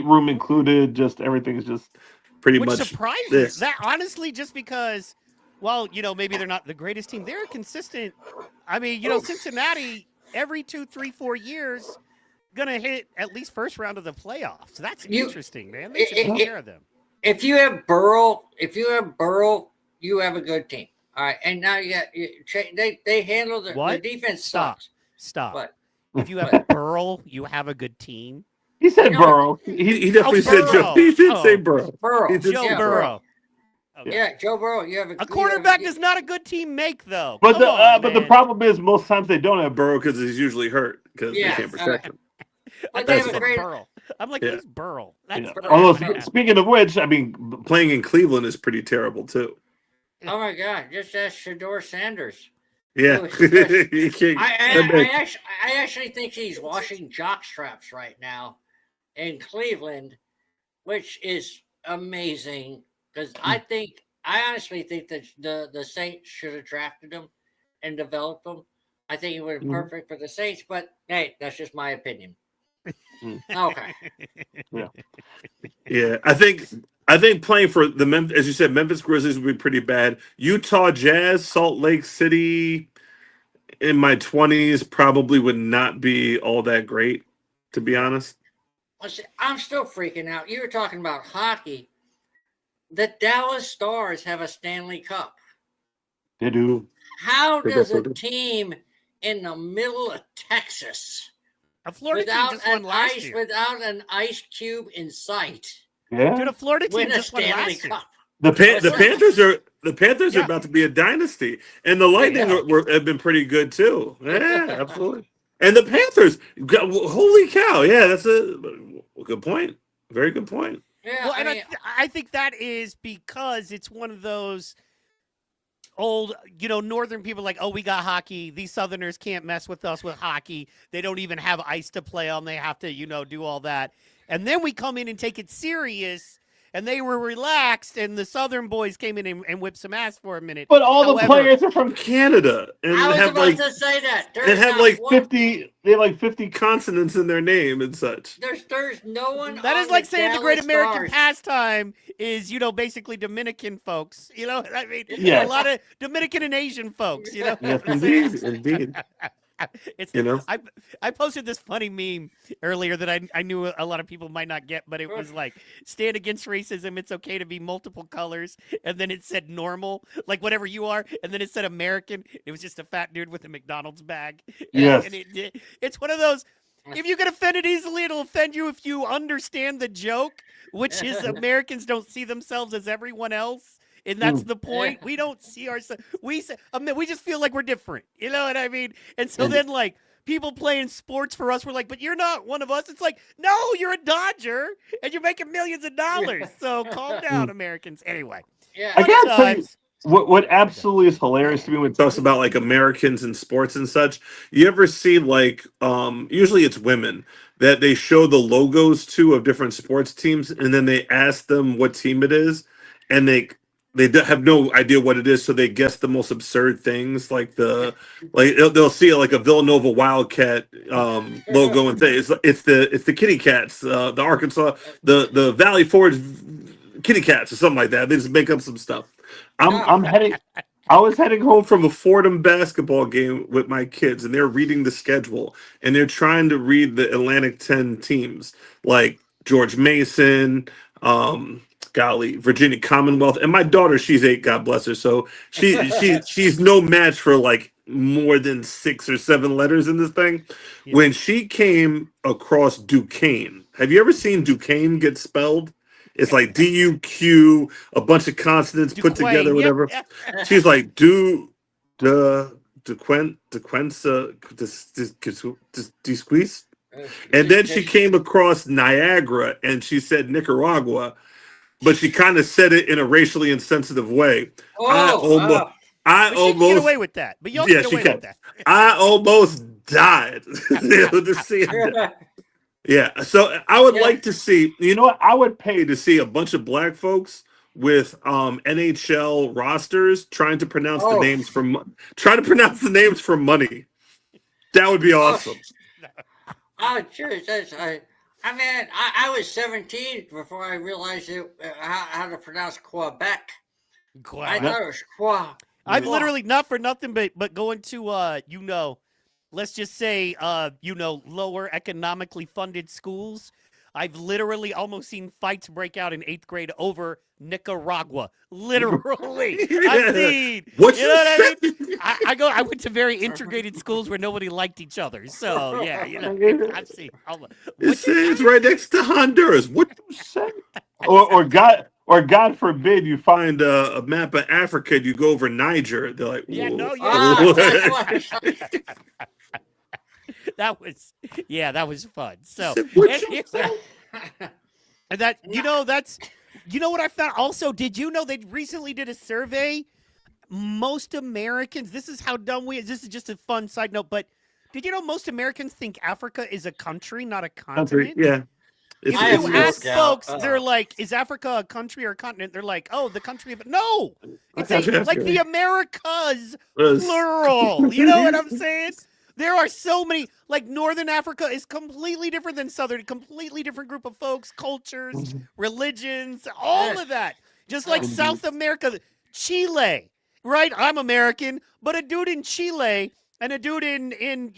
room included. Just everything is just Pretty Which much surprises this. that honestly, just because, well, maybe they're not the greatest team. They're consistent. I mean, Cincinnati every 2, 3, 4 years gonna hit at least first round of the playoffs. That's interesting, man. They should take care of them. If you have Burrow, you have a good team. All right, and now you got they handle the defense. Stop. What? If you have Burrow, you have a good team. he said Burrow. He definitely said Burrow. Joe. He did say Burrow. Burrow. He did Joe say Burrow. Yeah, Joe Burrow. You have A quarterback does not a good team make, though. But Come the on, problem is most times they don't have Burrow because he's usually hurt because Yeah. they can't protect him. I But they thought have you a said great. Burrow. I'm like, who's Burrow? That's Burrow. Although speaking of which, I mean, Playing in Cleveland is pretty terrible too. Oh my God! Just ask Shador Sanders. Yeah, You can't- I actually think he's washing jock straps right now in Cleveland, which is amazing because I honestly think that the Saints should have drafted him and developed him. I think he would have been perfect for the Saints, but hey, that's just my opinion. Okay. yeah. I think playing for the as you said, Memphis Grizzlies would be pretty bad. Utah Jazz, Salt Lake City, in my 20s, probably would not be all that great, to be honest. Listen, I'm still freaking out. You were talking about hockey. The Dallas Stars have a Stanley Cup. they do. How They does a definitely team in the middle of Texas A Florida team just won last year. without an ice cube in sight. Yeah. Dude, a Florida team Win a just won Stanley last year. Cup. The Panthers are Yeah. about to be a dynasty, and the Lightning have been pretty good too. Yeah, absolutely. And the Panthers, holy cow! Yeah, that's a good point. Very good point. Yeah, Well, I and mean, I think that is because it's one of those old, northern people like, oh, we got hockey. These Southerners can't mess with us with hockey. They don't even have ice to play on. They have to, do all that. And then we come in and take it serious, and they were relaxed, and the Southern boys came in and whipped some ass for a minute. But all the However, players are from Canada, and I was have about like to say that. and There's have not like one- 50. They have like 50 consonants in their name and such. There's no one. that is on like the saying the Dallas great American Stars. pastime is, basically Dominican folks. I mean, Yes. a lot of Dominican and Asian folks, Yes, what I'm saying? indeed. It's, You know? I posted this funny meme earlier that I knew a lot of people might not get, but it was like, stand against racism. It's okay to be multiple colors. And then it said normal, like whatever you are. And then it said American. It was just a fat dude with a McDonald's bag. Yes. And it's one of those, if you get offended easily, it'll offend you if you understand the joke, which is Americans don't see themselves as everyone else. And that's the point. We don't see ourselves. We just feel like we're different. You know what I mean? And so then, like, people playing sports for us, we're like, but you're not one of us. It's like, no, you're a Dodger, and you're making millions of dollars. So calm down, Americans. Anyway. Yeah. I gotta tell you, Times. what absolutely is hilarious to me when It talks about like Americans in sports and such. You ever see like usually it's women that they show the logos to of different sports teams, and then they ask them what team it is, and they have no idea what it is, so they guess the most absurd things, like they'll see like a Villanova Wildcat logo and say it's the Kitty Cats, the Arkansas, the Valley Forge Kitty Cats or something like that. They just make up some stuff. I was heading Home from a Fordham basketball game with my kids, and they're reading the schedule, and they're trying to read the Atlantic 10 teams like George Mason, Virginia Commonwealth, and my daughter, she's 8, God bless her, so she's no match for like more than 6 or 7 letters in this thing. Yeah. When she came across Duquesne, have you ever seen Duquesne get spelled? It's like DUQ, a bunch of consonants put Duquesne, together, whatever. yep. She's like Duquensa, Disqueeze. And then she came across Niagara and she said Nicaragua, but she kind of said it in a racially insensitive way. I almost But she can get away with that. But you also get away with that. I almost died to see that. Yeah, so I would like to see. You know what? I would pay to see a bunch of black folks with NHL rosters trying to pronounce the names for money. That would be awesome. Oh, sure. I was 17 before I realized how to pronounce Quebec. I thought it was Qua. I've literally, not for nothing, but going to let's just say lower economically funded schools. I've literally almost seen fights break out in 8th grade over Nicaragua. Literally, I've seen. What you know what I mean? I went to very integrated schools where nobody liked each other. So yeah, I've seen. It's right next to Honduras. What you say? or God forbid you find a map of Africa and you go over Niger. They're like, yeah, no, that was fun. So and that what I found also. Did you know they recently did a survey? Most Americans, this is how dumb this is just a fun side note, but did you know most Americans think Africa is a country, not a continent? Yeah. If you ask folks, they're like, is Africa a country or a continent? They're like, oh, the country of it. No, it's like the Americas, plural. You know what I'm saying? There are so many, like Northern Africa is completely different than Southern, completely different group of folks, cultures, religions, all of that. Just like South America, Chile, right? I'm American, but a dude in Chile and a dude in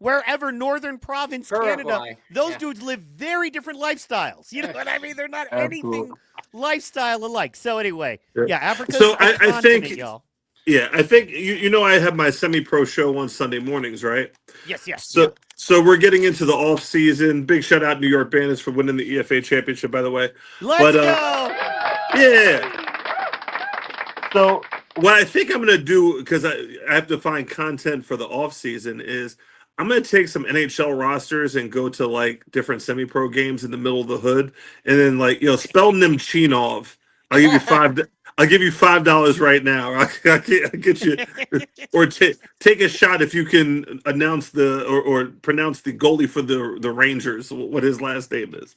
wherever northern province, Canada, those dudes live very different lifestyles. You know what I mean? They're not anything lifestyle alike. So anyway, Africa's a continent, y'all. Yeah, I think you know I have my semi-pro show on Sunday mornings, right? Yes, yes. So we're getting into the off season. Big shout out New York Bandits for winning the EFA championship, by the way. Let's go. Yeah. So What I think I'm gonna do, because I have to find content for the off season, is I'm gonna take some NHL rosters and go to like different semi-pro games in the middle of the hood, and then like spell Nemchinov. I'll give you five. I'll give you $5 right now. I'll get you, or take a shot if you can announce or pronounce the goalie for the Rangers. What his last name is.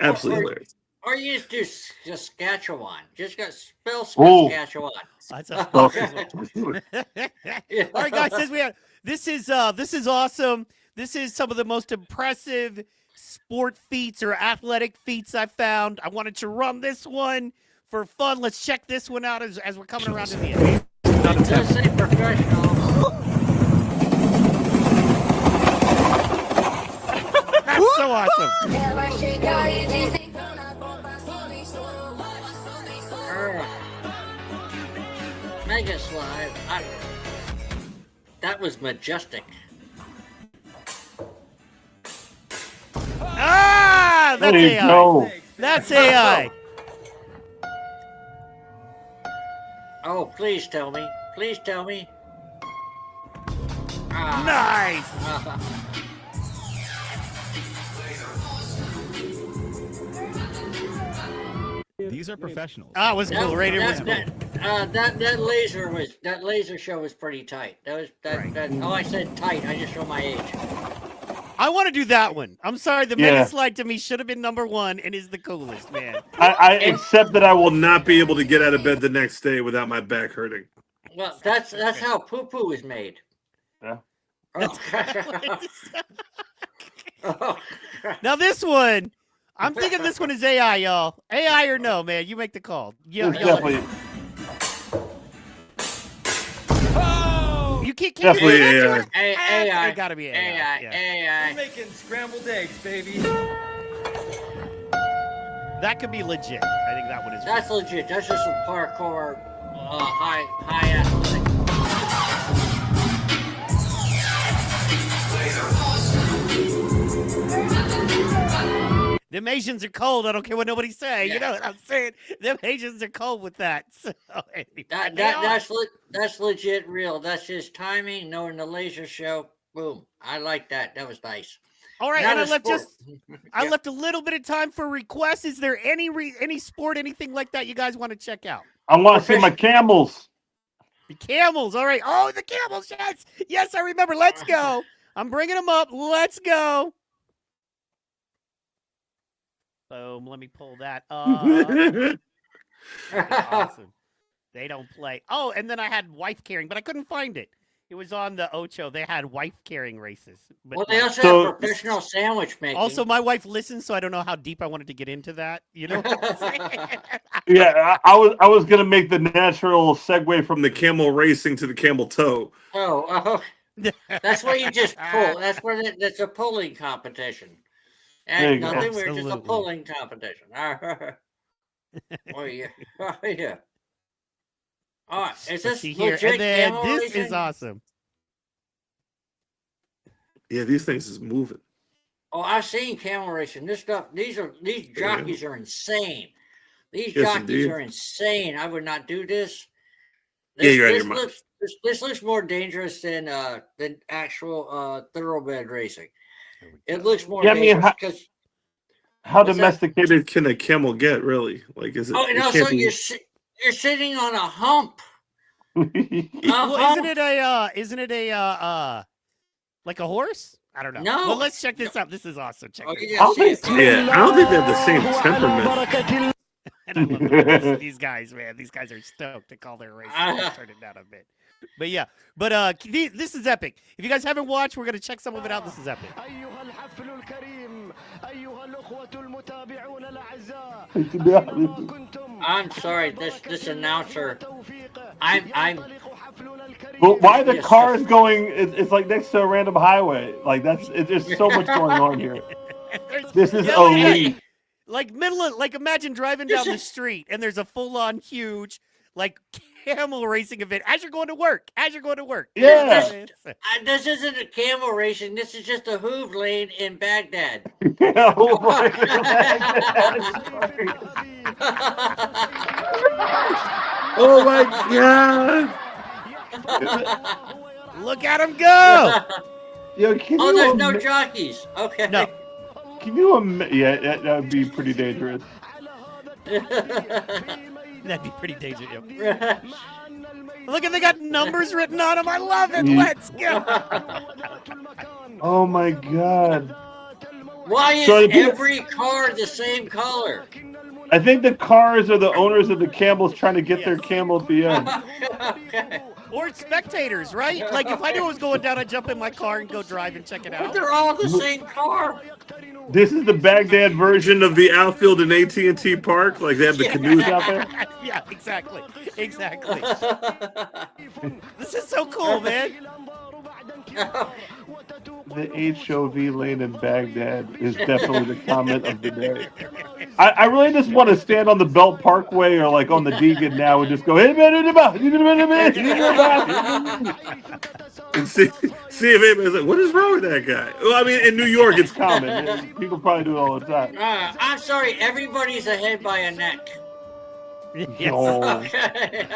Absolutely hilarious. Or you just do Saskatchewan. Just got spell Ooh. Saskatchewan. That's a All right, guys. This is awesome. This is some of the most impressive sport feats or athletic feats I found. I wanted to run this one for fun. Let's check this one out as we're coming around to the end. It does say professional. That's so awesome. Mega slide. That was majestic. Ah, that's there you AI. go. That's AI. Oh, please tell me. Please tell me. Nice. These are professionals. Ah, it was cool. Raider was cool. That laser show was pretty tight. Oh, I said tight. I just show my age. I want to do that one. I'm sorry, the Mega Slide to me should have been #1 and is the coolest, man. I accept that I I will will not be able to get out of bed the next day without my back hurting. Well, that's how poo-poo is made. Yeah. Now this one, I'm thinking this one is AI, y'all. AI or no, man? You make the call. Yeah, It's definitely You can't Definitely do AI. that to it? AI. It gotta be AI. Yeah. AI. Making scrambled eggs, baby. That could be legit. I think that one is. That's legit. That's just some parkour, high athletic. Them Asians are cold. I don't care what nobody say. Yeah. You know what I'm saying? Them Asians are cold with that. So, anyway, That's legit real. That's just timing, knowing the laser show. Boom. I like that. That was nice. all right, Not and a sport. I left a little bit of time for requests. Is there any sport, anything like that you guys want to check out? I want to see my camels. The camels. All right. Oh, the camels. Yes. Yes, I remember. Let's go. I'm bringing them up. Let's go. Boom. Let me pull that up. Awesome. They don't play. Oh, and then I had wife carrying, but I couldn't find it. It was on the Ocho. They had wife carrying races. But Well, they also have professional sandwich making. also, my wife listens, so I don't know how deep I wanted to get into that. You know what I'm saying? Yeah, I was gonna make the natural segue from The camel racing to the camel toe. Oh, that's where you just pull. That's where that's a pulling competition. There you And go. nothing. We're just a Absolutely. pulling competition. Oh yeah. Oh yeah. All right. Is Let's this see here. legit And then camel this racing? is awesome. Yeah, these things is moving. Oh, I've seen camel racing. This stuff. These jockeys are insane. These Yes, jockeys indeed. are insane. I would not do this. Yeah, you're out of your mind. This looks more dangerous than actual thoroughbred racing. It looks more Yeah, I mean, dangerous because. how What's that? domesticated. Can a camel get really? Like, is it? Oh, and it also can't be- you're sitting on a hump. Well, isn't it like a horse? I don't know. No. Well, let's check this out. This is awesome. Check Oh, this you I'll gotta see take- it. Yeah, I don't think they have the same temperament. And I love these guys, man. These guys are stoked to call their race. Turn it down a bit. But yeah, this is epic. If you guys haven't watched, we're gonna check some of it out. This is epic. I'm sorry, this announcer. I'm. But why the Yes, cars sir. going? It's like next to a random highway. Like there's so much going on here. This is elite. Like imagine driving down the street and there's a full-on huge like camel racing event as you're going to work. Yeah. This isn't a camel racing. This is just a Hoove lane in Baghdad. Yeah, oh my Oh my god! Look at him go! Yo, can Oh, you there's no jockeys. Okay. No. Can you yeah, that would be pretty dangerous. That'd be pretty dangerous. Look at they got numbers written on them. I love it. Yeah. Let's go. Oh my god. Why is So the- every car the same color? I think the cars are the owners of the camels trying to get their camel at the end. Okay. Or it's spectators, right? Like if I knew I was going down, I'd jump in my car and go drive and check it But out. they're all the same car. This is the Baghdad version. Version of the outfield in AT&T Park, like they have the canoes out there. Yeah, exactly. This is so cool, man. The HOV lane in Baghdad is definitely the comment of the day. I really just want to stand on the Belt Parkway or like on the Deegan now and just go, hey, man, And see if anybody's like, what is wrong with that guy? Well, I mean, in New York, it's common. People probably do it all the time. I'm sorry, everybody's ahead by a neck. Yes. No. Okay.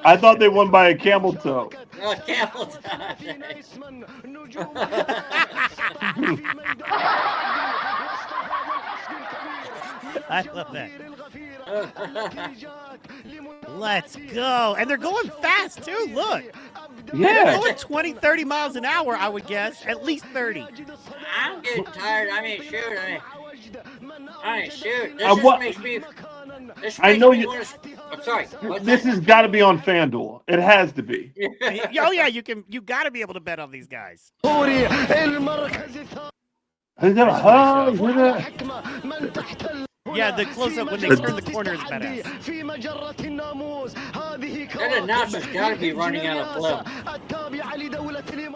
I thought they won by a camel toe. Camel time. I love that. Let's go. And they're going fast, too. Look. They're Yeah. going 20, 30 miles an hour, I would guess. At least 30. I'm getting tired. Shoot. Shoot. This what- makes me. This I makes know me you- wanna- I'm sorry. What's This that? has got to be on FanDuel. It has to be. Oh, yeah, you got to be able to bet on these guys. Yeah, the close-up when they turn the corner is badass. That announcer's got to be running out of phlegm.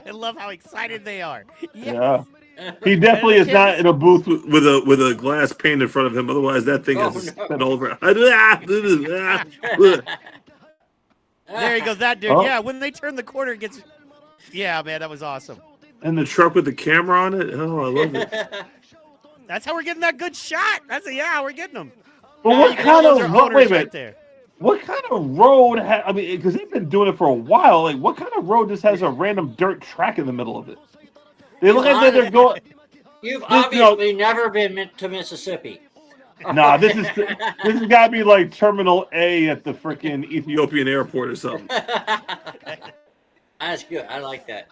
I love how excited they are. Yes. Yeah. He definitely is not in a booth with with a glass pane in front of him. Otherwise, that thing is bent over. There you go, that dude. Oh. Yeah, when they turn the corner, it gets... Yeah, man, that was awesome. And the truck with the camera on it. Oh, I love it. That's how we're getting that good shot. We're getting them. But Now what you can kind show of their what? owners Wait a right minute. there. What kind of road? I mean, because they've been doing it for a while. Like, what kind of road just has a random dirt track in the middle of it? They look like they're going. You've This- obviously never been to Mississippi. Nah, this has got to be like Terminal A at the freaking Ethiopian airport or something. That's good. I like that.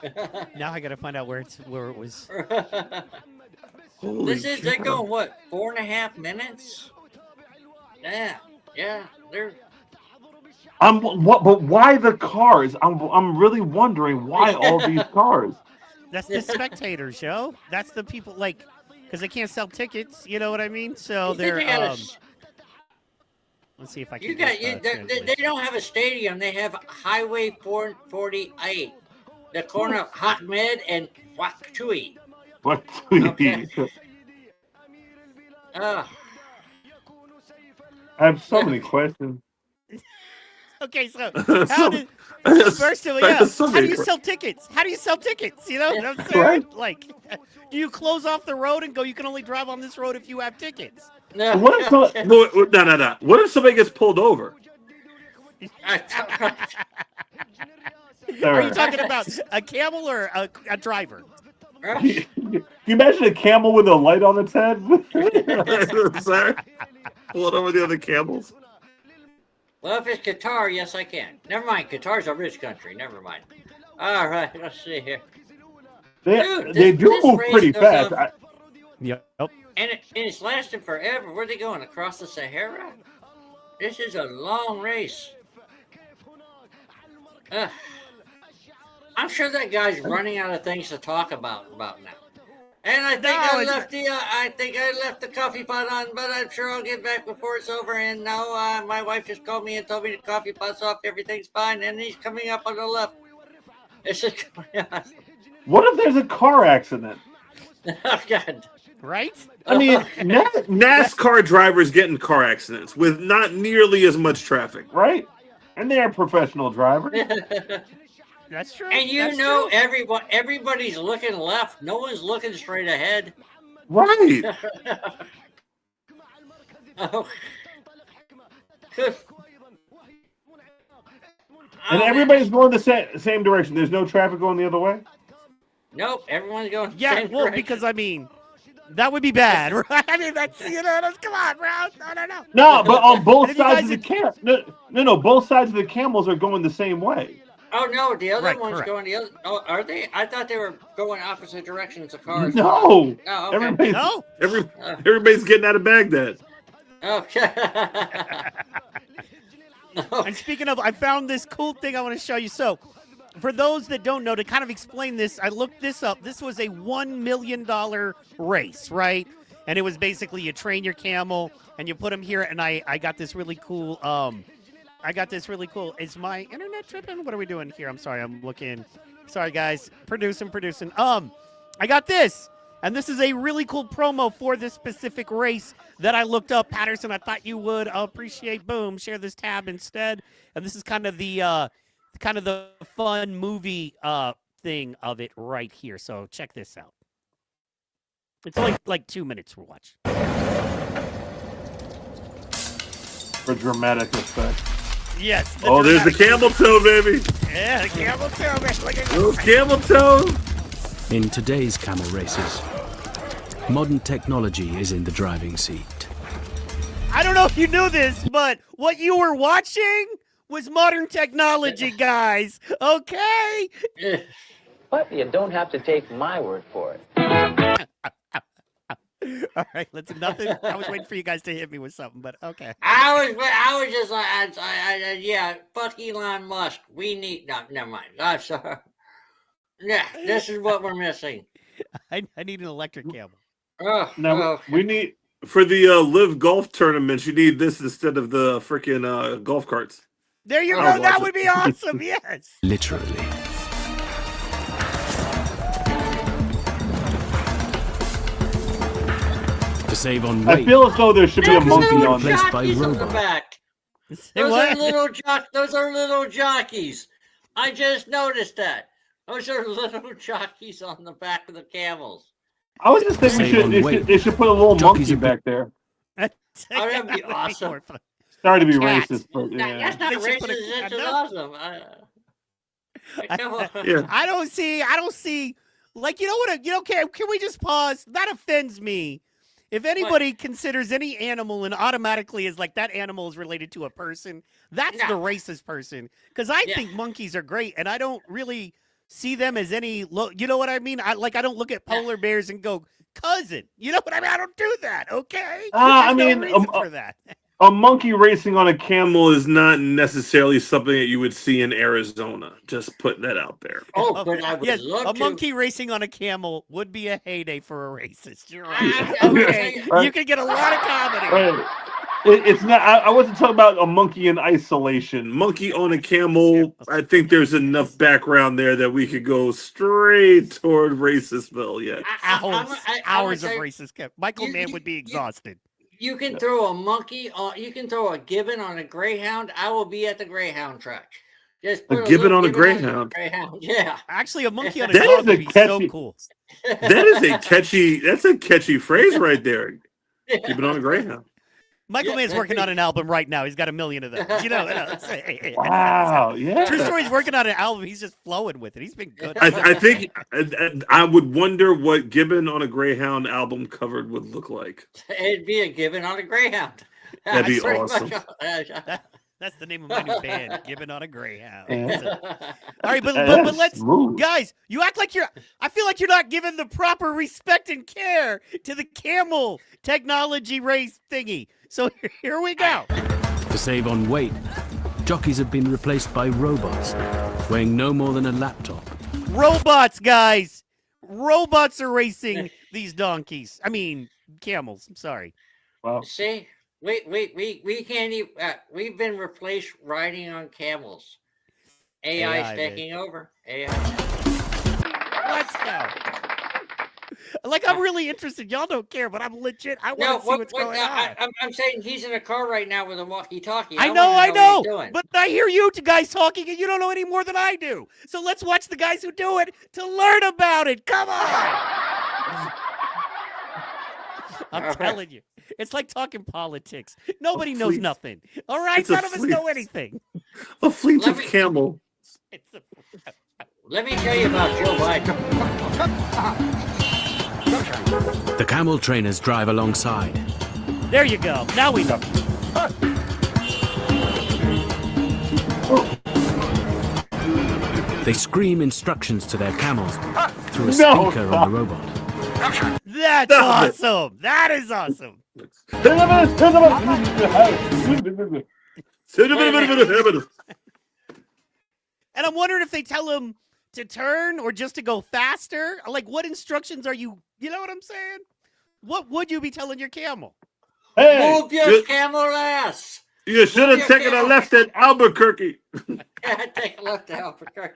Now I got to find out where it was. Holy They're cow. going, what, 4.5 minutes? Yeah. They're. But why the cars? I'm really wondering why all these cars. That's the spectators, yo. That's the people, like, because they can't sell tickets. You know what I mean? So You think they're. they got a- Let's see if I can. You got get, they don't have a stadium. They have Highway 448, the corner of Ahmed and Waktui. What? Okay. I have so many questions. Okay, so So- how did first of all, yeah, so how do many you que- sell tickets? How do you sell tickets? You know what I'm saying? Right. Like, do you close off the road and go? You can only drive on this road if you have tickets. No. What if so, No. What if somebody gets pulled over? Are you talking about a camel or a driver? Can you imagine a camel with a light on its head? Sorry. Pulled over the other camels. Well, if it's Qatar, yes, I can. Never mind. Qatar's a rich country. Never mind. All right. Let's see here. Dude, they this- do this move race pretty goes fast. on- Yep. And it's lasting forever. Where are they going? Across the Sahara? This is a long race. I'm sure that guy's running out of things to talk about now. And I think No, I left the coffee pot on, but I'm sure I'll get back before it's over. And now my wife just called me and told me the coffee pot's off, everything's fine, and he's coming up on the left. It's just coming on. What if there's a car accident? Oh, God. right? I mean, NASCAR drivers get in car accidents with not nearly as much traffic. right? And they are professional drivers. That's true. And That's true. everybody's looking left. No one's looking straight ahead. Right. Oh. And everybody's going the same direction. There's no traffic going the other way? Nope, everyone's going. Yeah, same well, direction. because I mean, that would be bad, right? I mean, that's come on, bro. No. No, but on both And if you sides of guys the no, both sides of the camels are going the same way. Oh no, the other Right, one's correct. going the other. Oh, are they? I thought they were going opposite directions of cars. No. Oh, okay. Everybody's No. Everybody's getting out of Baghdad. Okay. And speaking of, I found this cool thing I want to show you. So, for those that don't know, to kind of explain this, I looked this up. This was a $1 million race, right? And it was basically you train your camel and you put him here. And I got this really cool. Is my internet tripping? What are we doing here? I'm sorry. I'm looking. Sorry, guys. Producing. I got this. And this is a really cool promo for this specific race that I looked up. Patterson, I thought you would appreciate. Boom. Share this tab instead. And this is kind of the fun movie thing of it right here. So check this out. It's like 2 minutes to watch. for dramatic effect. Yes. Oh, there's the camel toe, baby. Yeah, the camel toe, man. Look at Little camel toe. In today's camel races, modern technology is in the driving seat. I don't know if you knew this, but what you were watching was modern technology, guys. Okay? But you don't have to take my word for it. All right, let's nothing. I was waiting for you guys to hit me with something, but okay. I was just like, yeah, fuck Elon Musk. We need, no, never mind. I'm sorry. Yeah, this is what we're missing. I need an electric camel. Now we need For the live golf tournaments, you need this instead of the freaking golf carts. There you I'll go. watch That it. would be awesome. Yes. Literally. To save on I weight, feel as though there should be a There's monkey little on this. Replaced by jockeys on the robot. back. Say Those what? are little jockeys. I just noticed that. Those are little jockeys on the back of the camels. I was just thinking Save on weight. they should put a little Jockeys monkey are- back there. Oh, that'd be awesome. more fun. Sorry to be Cat. racist, but yeah. That's not They should racist. put a- It's I just know. awesome. Come on. Yeah. I don't see. Like, you know what? Can we just pause? That offends me. If anybody considers any animal and automatically is like that animal is related to a person, that's No. the racist person. Because I Yeah. think monkeys are great, and I don't really see them as any. You know what I mean? I don't look at polar bears and go cousin. You know what I mean? I don't do that. Okay. I There's no mean, reason for that. A monkey racing on a Camel is not necessarily something that you would see in Arizona. Just putting that out there. Oh, but I would Yes, love a to. monkey racing on a camel would be a heyday for a racist. You're right. I would Okay, say- you could get a lot of comedy. Right. It's not. I wasn't talking about a monkey in isolation. Monkey on a camel. I think there's enough background there that we could go straight toward Racistville. Yeah. Hours of say, racist. Michael you- Mann you- would be you- exhausted. You can throw a monkey on. You can throw a gibbon on a greyhound. I will be at the greyhound track. Just put gibbon little on a gibbon greyhound? Greyhound. Yeah. Actually, a monkey on a That dog is would a be so catchy- cool. That is a catchy. That's a catchy phrase right there. Keep it on a greyhound. Michael Yeah, Mann's that'd working be- on an album right now. He's got 1 million of those. You know. Wow. Yeah. True Story's working on an album. He's just flowing with it. He's been good. I think I would wonder what Gibbon on a Greyhound album covered would look like. It'd be a gibbon on a greyhound. That'd be That's pretty awesome. much- That's the name of my new band, Gibbon on a Greyhound. Yeah. All right, but That's let's smooth. guys. You act like I feel like you're not giving the proper respect and care to the camel technology race thingy. So here we go. to save on weight, jockeys have been replaced by robots, weighing no more than a laptop. Robots, guys. Robots are racing these donkeys. I mean, camels. I'm sorry. Wow. See, we can't even. We've been replaced riding on camels. AI's AI, taking over. AI. Let's go. Like, I'm really interested. Y'all don't care, but I'm legit. I want to see what's going on. I'm saying he's in a car right now with a walkie-talkie. I know. What he's doing. But I hear you two guys talking, and you don't know any more than I do. So let's watch the guys who do it to learn about it. Come on. I'm telling you. It's like talking politics. Nobody knows nothing. All right? None of us know anything. A fleet of camel. Let me tell you about Joe Biden. The camel trainers drive alongside. There you go. Now we know. They scream instructions to their camels through a speaker on the robot. That's awesome. That is awesome. And I'm wondering if they tell him to turn or just to go faster. Like, what instructions are you know what I'm saying? What would you be telling your camel? Hey, Move your camel ass. You should have taken a left at Albuquerque. Take a left at Albuquerque.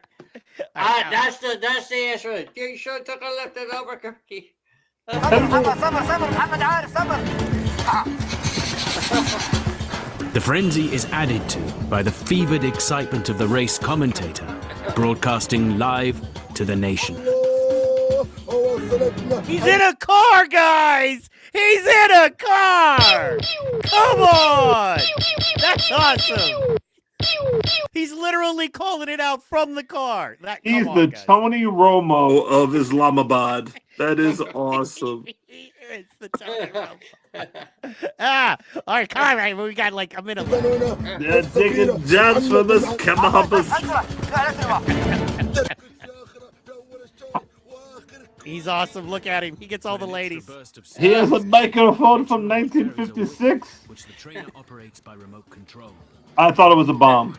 That's the answer. You should have took a left at Albuquerque. The frenzy is added to by the fevered excitement of the race commentator, broadcasting live to the nation. He's in a car, guys! He's in a car! Come on! That's awesome! He's literally calling it out from the car. He's the Tony Romo of Islamabad. That is awesome. It's the Tony Romo. All right, come on, we got like a minute left. They're digging jobs for this kebabas. He's awesome. Look at him. He gets all the ladies. He has a microphone from 1956. Which the trainer operates by remote control. I thought it was a bomb.